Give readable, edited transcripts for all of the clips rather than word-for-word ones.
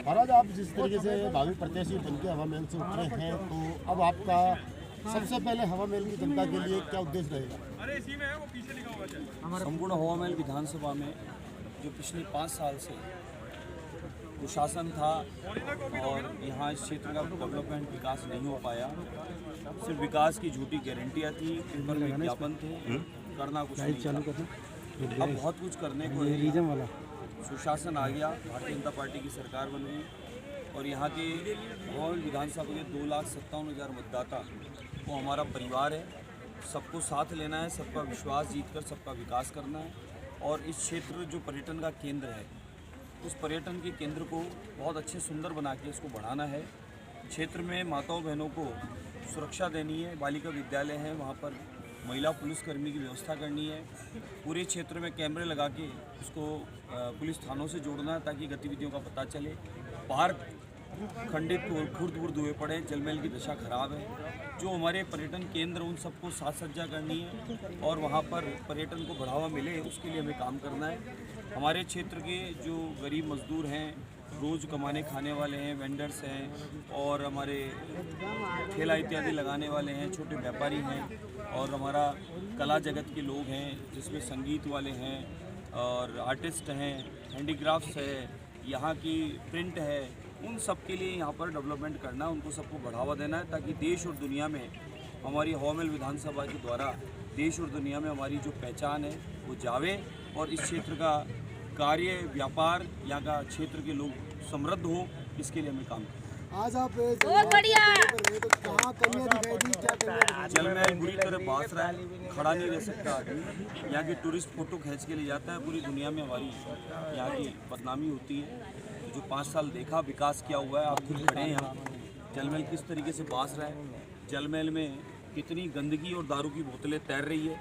महाराज, आप जिस तरीके से भावी प्रत्याशी बनके हवा महल से उतरे हैं, तो अब आपका सबसे पहले हवा महल की जनता के लिए क्या उद्देश्य रहेगा? संपूर्ण हवा महल विधानसभा में जो पिछले 5 साल से कुशासन था और यहाँ इस क्षेत्र का डेवलपमेंट विकास नहीं हो पाया, सिर्फ विकास की झूठी गारंटियाँ थी, इन पर विज्ञापन थे, करना कुछ नहीं था। अब बहुत कुछ करने को है। सुशासन आ गया, भारतीय जनता पार्टी की सरकार बन गई और यहाँ के हवा महल विधानसभा के 2,57,000 मतदाता वो हमारा परिवार है। सबको साथ लेना है, सबका विश्वास जीतकर सबका विकास करना है और इस क्षेत्र जो पर्यटन का केंद्र है, उस पर्यटन के केंद्र को बहुत अच्छे सुंदर बना के इसको बढ़ाना है। क्षेत्र में माताओं बहनों को सुरक्षा देनी है, बालिका विद्यालय है, वहाँ पर महिला पुलिसकर्मी की व्यवस्था करनी है। पूरे क्षेत्र में कैमरे लगा के उसको पुलिस थानों से जोड़ना है ताकि गतिविधियों का पता चले। पार्क खंडित और खुर्द-बुर्द हुए पड़े, जलमहल की दशा खराब है। जो हमारे पर्यटन केंद्र उन सबको साज सज्जा करनी है और वहाँ पर पर्यटन को बढ़ावा मिले, उसके लिए हमें काम करना है। हमारे क्षेत्र के जो गरीब मजदूर हैं, रोज़ कमाने खाने वाले हैं, वेंडर्स हैं और हमारे ठेला इत्यादि लगाने वाले हैं, छोटे व्यापारी हैं और हमारा कला जगत के लोग हैं, जिसमें संगीत वाले हैं और आर्टिस्ट हैं, हैंडीक्राफ्ट्स है, यहाँ की प्रिंट है, उन सब के लिए यहाँ पर डेवलपमेंट करना है, उनको सबको बढ़ावा देना है ताकि देश और दुनिया में हमारी हवा महल विधानसभा के द्वारा देश और दुनिया में हमारी जो पहचान है वो जावे और इस क्षेत्र का कार्य व्यापार, यहाँ का क्षेत्र के लोग समृद्ध हो, इसके लिए हमें काम करना। आज आप बहुत बढ़िया जलमहल बुरी तरह बास रहा है, खड़ा नहीं रह सकता आदमी। यहाँ की टूरिस्ट फोटो खींच के ले जाता है, पूरी दुनिया में हमारी यहाँ की बदनामी होती है। जो 5 साल देखा विकास क्या हुआ है, आप खुद खड़े हैं यहाँ। जलमहल किस तरीके से बास रहा है, जलमहल में कितनी गंदगी और दारू की बोतलें तैर रही है।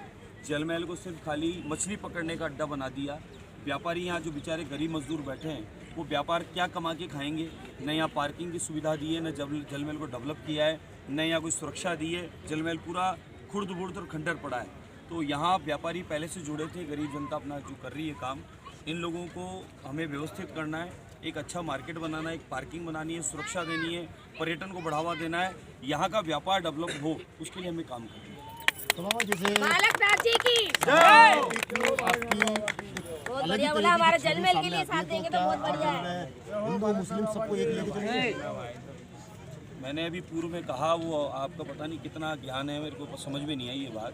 जलमहल को सिर्फ खाली मछली पकड़ने का अड्डा बना दिया। व्यापारी यहाँ जो बेचारे गरीब मजदूर बैठे हैं, वो व्यापार क्या कमा के खाएंगे? न यहाँ पार्किंग की सुविधा दी है, न जलमहल को डेवलप किया है, न यहाँ कोई सुरक्षा दी है। जलमहल पूरा खुर्द बुर्द और खंडर पड़ा है। तो यहाँ व्यापारी पहले से जुड़े थे, गरीब जनता अपना जो कर रही है काम, इन लोगों को हमें व्यवस्थित करना है, एक अच्छा मार्केट बनाना है, एक पार्किंग बनानी है, सुरक्षा देनी है, पर्यटन को बढ़ावा देना है, यहाँ का व्यापार डेवलप हो, उसके लिए हमें काम करना है। तो बाबा, जैसे बालकनाथ जी की बहुत बढ़िया बोला, हमारे जलमहल के लिए साथ देंगे तो बहुत बढ़िया है। हिंदू मुस्लिम सबको एक लेके चलेंगे। मैंने अभी पूर्व में कहा, वो आपका पता नहीं कितना ज्ञान है, मेरे को समझ में नहीं आई ये बात।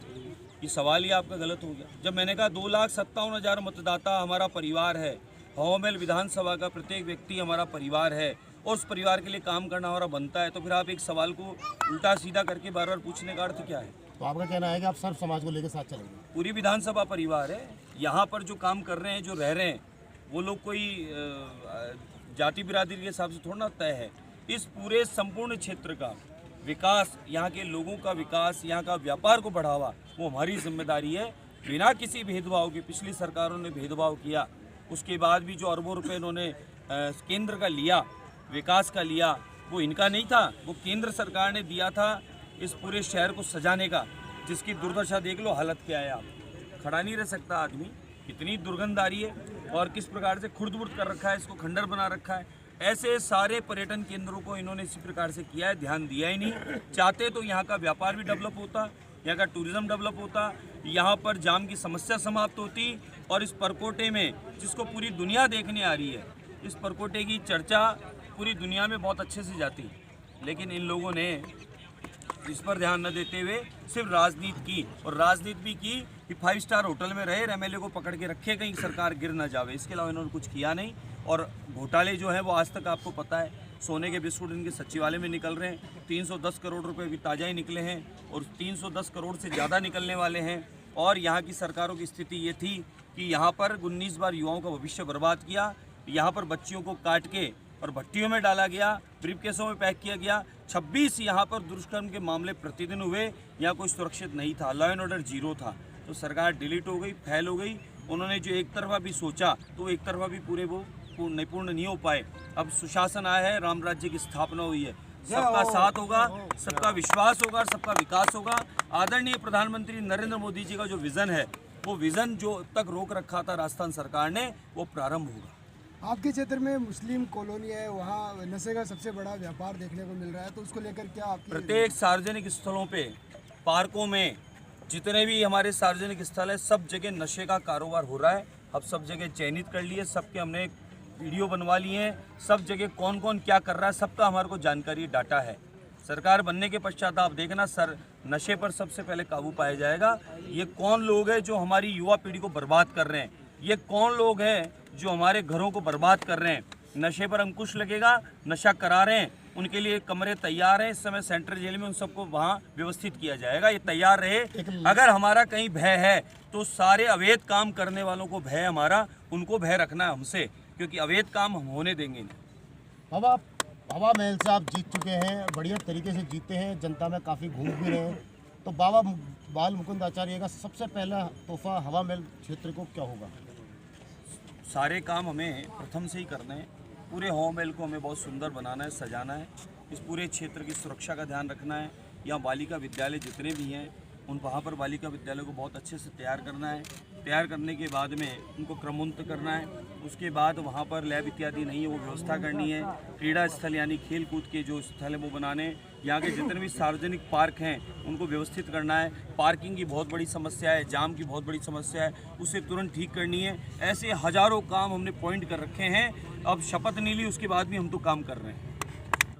ये सवाल ही आपका गलत हो गया। जब मैंने कहा 2,57,000 मतदाता हमारा परिवार है, हवा महल विधानसभा का प्रत्येक व्यक्ति हमारा परिवार है और उस परिवार के लिए काम करना हमारा बनता है, तो फिर आप एक सवाल को उल्टा सीधा करके बार बार पूछने का अर्थ क्या है? तो आपका कहना है कि आप सर्व समाज को लेकर साथ चलेंगे? पूरी विधानसभा परिवार है। यहाँ पर जो काम कर रहे हैं, जो रह रहे हैं, वो लोग कोई जाति बिरादरी के हिसाब से थोड़ा ना तय है। इस पूरे संपूर्ण क्षेत्र का विकास, यहाँ के लोगों का विकास, यहाँ का व्यापार को बढ़ावा, वो हमारी जिम्मेदारी है, बिना किसी भेदभाव के। पिछली सरकारों ने भेदभाव किया, उसके बाद भी जो अरबों रुपए इन्होंने केंद्र का लिया, विकास का लिया, वो इनका नहीं था, वो केंद्र सरकार ने दिया था इस पूरे शहर को सजाने का, जिसकी दुर्दशा देख लो, हालत क्या है। आप खड़ा नहीं रह सकता आदमी, इतनी दुर्गंध आ रही है और किस प्रकार से खुर्द-बुर्द कर रखा है, इसको खंडर बना रखा है। ऐसे सारे पर्यटन केंद्रों को इन्होंने इसी प्रकार से किया है, ध्यान दिया ही नहीं। चाहते तो यहाँ का व्यापार भी डेवलप होता, यहाँ का टूरिज्म डेवलप होता, यहाँ पर जाम की समस्या समाप्त होती और इस परकोटे में, जिसको पूरी दुनिया देखने आ रही है, इस परकोटे की चर्चा पूरी दुनिया में बहुत अच्छे से जाती। लेकिन इन लोगों ने इस पर ध्यान न देते हुए सिर्फ राजनीति की, और राजनीति भी की कि 5 स्टार होटल में रहे, एमएलए को पकड़ के रखे, कहीं सरकार गिर ना जावे। इसके अलावा इन्होंने कुछ किया नहीं। और घोटाले जो हैं वो आज तक आपको पता है, सोने के बिस्कुट इनके सचिवालय में निकल रहे हैं। 310 करोड़ रुपए भी ताज़ा ही निकले हैं और 310 करोड़ से ज़्यादा निकलने वाले हैं। और यहाँ की सरकारों की स्थिति ये थी कि यहाँ पर 19 बार युवाओं का भविष्य बर्बाद किया, यहाँ पर बच्चियों को काट के और भट्टियों में डाला गया, ब्रीफकेसों में पैक किया गया। 26 यहाँ पर दुष्कर्म के मामले प्रतिदिन हुए, यहाँ कोई सुरक्षित नहीं था, लॉ एंड ऑर्डर जीरो था। तो सरकार डिलीट हो गई, फैल हो गई। उन्होंने जो एक तरफा भी सोचा, तो एक तरफा भी पूरे वो पूर्ण नहीं हो पाए। अब सुशासन आया है, राम राज्य की स्थापना हुई है, सबका साथ होगा, सबका विश्वास होगा, सबका विकास होगा। आदरणीय प्रधानमंत्री नरेंद्र मोदी जी का जो विज़न है, वो विज़न जो तक रोक रखा था राजस्थान सरकार ने वो प्रारंभ होगा। आपके क्षेत्र में मुस्लिम कॉलोनी है, वहाँ नशे का सबसे बड़ा व्यापार देखने को मिल रहा है, तो उसको लेकर क्या आपकी प्रत्येक सार्वजनिक स्थलों पे, पार्कों में, जितने भी हमारे सार्वजनिक स्थल है, सब जगह नशे का कारोबार हो रहा है। अब सब जगह चयनित कर लिए, सबके हमने वीडियो बनवा लिए हैं, सब जगह कौन कौन क्या कर रहा है सबका हमारे को जानकारी, डाटा है। सरकार बनने के पश्चात आप देखना सर, नशे पर सबसे पहले काबू पाया जाएगा। ये कौन लोग हैं जो हमारी युवा पीढ़ी को बर्बाद कर रहे हैं, ये कौन लोग हैं जो हमारे घरों को बर्बाद कर रहे हैं। नशे पर अंकुश लगेगा, नशा करा रहे हैं, उनके लिए कमरे तैयार हैं। इस समय सेंट्रल जेल में उन सबको वहाँ व्यवस्थित किया जाएगा, ये तैयार रहे। अगर हमारा कहीं भय है तो सारे अवैध काम करने वालों को भय हमारा, उनको भय रखना है हमसे, क्योंकि अवैध काम हम होने देंगे नहीं। अब आप हवा महल से आप जीत चुके हैं, बढ़िया तरीके से जीते हैं, जनता में काफ़ी घूम भी रहे हैं, तो बाबा बाल मुकुंद आचार्य का सबसे पहला तोहफा हवा महल क्षेत्र को क्या होगा? सारे काम हमें प्रथम से ही करने हैं। पूरे हवा महल को हमें बहुत सुंदर बनाना है, सजाना है। इस पूरे क्षेत्र की सुरक्षा का ध्यान रखना है। यहाँ बालिका विद्यालय जितने भी हैं उन वहाँ पर बालिका विद्यालय को बहुत अच्छे से तैयार करना है। तैयार करने के बाद में उनको क्रमोन्नत करना है। उसके बाद वहाँ पर लैब इत्यादि नहीं है, वो व्यवस्था करनी है। क्रीड़ा स्थल यानी खेल कूद के जो स्थल है वो बनाने। यहाँ के जितने भी सार्वजनिक पार्क हैं उनको व्यवस्थित करना है। पार्किंग की बहुत बड़ी समस्या है, जाम की बहुत बड़ी समस्या है, उसे तुरंत ठीक करनी है। ऐसे हज़ारों काम हमने पॉइंट कर रखे हैं। अब शपथ नहीं ली, उसके बाद भी हम तो काम कर रहे हैं।